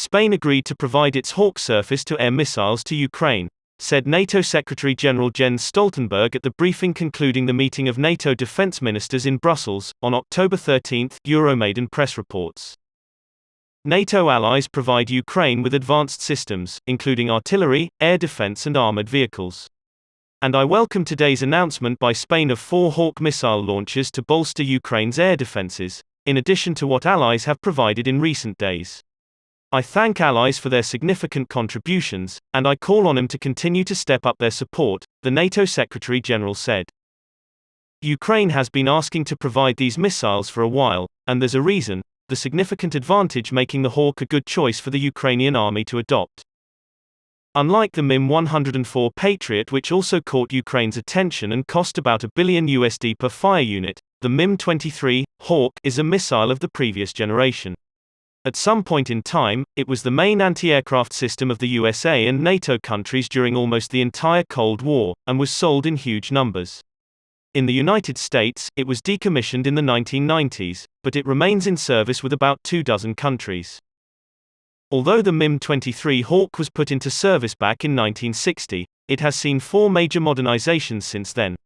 Spain agreed to provide its Hawk surface-to-air missiles to Ukraine, said NATO Secretary-General Jens Stoltenberg at the briefing concluding the meeting of NATO defense ministers in Brussels, on October 13, Euromaidan Press reports. NATO allies provide Ukraine with advanced systems, including artillery, air defense and armored vehicles. And I welcome today's announcement by Spain of 4 Hawk missile launchers to bolster Ukraine's air defenses, in addition to what allies have provided in recent days. I thank allies for their significant contributions, and I call on them to continue to step up their support, the NATO Secretary-General said. Ukraine has been asking to provide these missiles for a while, and there's a reason, the significant advantage making the Hawk a good choice for the Ukrainian army to adopt. Unlike the MIM-104 Patriot, which also caught Ukraine's attention and cost about $1 billion per fire unit, the MIM-23 Hawk is a missile of the previous generation. At some point in time, it was the main anti-aircraft system of the USA and NATO countries during almost the entire Cold War, and was sold in huge numbers. In the United States, it was decommissioned in the 1990s, but it remains in service with about 24 countries. Although the MIM-23 Hawk was put into service back in 1960, it has seen 4 major modernizations since then.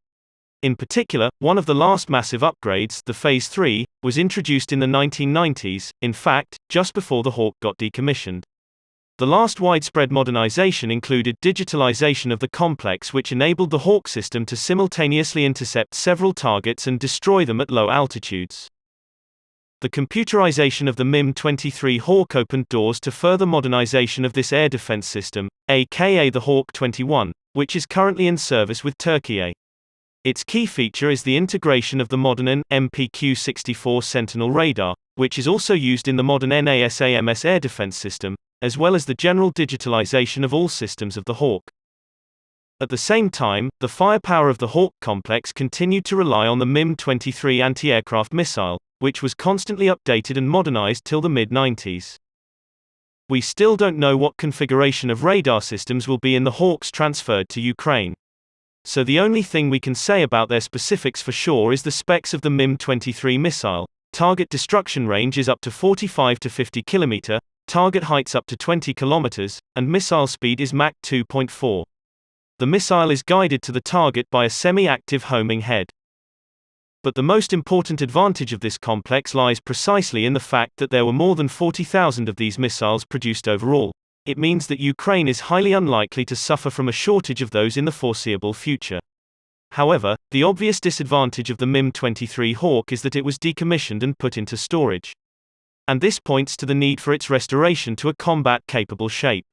In particular, one of the last massive upgrades, the Phase 3, was introduced in the 1990s, in fact, just before the Hawk got decommissioned. The last widespread modernization included digitalization of the complex, which enabled the Hawk system to simultaneously intercept several targets and destroy them at low altitudes. The computerization of the MIM-23 Hawk opened doors to further modernization of this air defense system, aka the Hawk 21, which is currently in service with Turkey. Its key feature is the integration of the modern MPQ-64 Sentinel radar, which is also used in the modern NASAMS air defense system, as well as the general digitalization of all systems of the Hawk. At the same time, the firepower of the Hawk complex continued to rely on the MIM-23 anti-aircraft missile, which was constantly updated and modernized till the mid-90s. We still don't know what configuration of radar systems will be in the Hawks transferred to Ukraine. So the only thing we can say about their specifics for sure is the specs of the MIM-23 missile. Target destruction range is up to 45 to 50 km, target heights up to 20 km, and missile speed is Mach 2.4. The missile is guided to the target by a semi-active homing head. But the most important advantage of this complex lies precisely in the fact that there were more than 40,000 of these missiles produced overall. It means that Ukraine is highly unlikely to suffer from a shortage of those in the foreseeable future. However, the obvious disadvantage of the MIM-23 Hawk is that it was decommissioned and put into storage. And this points to the need for its restoration to a combat-capable shape.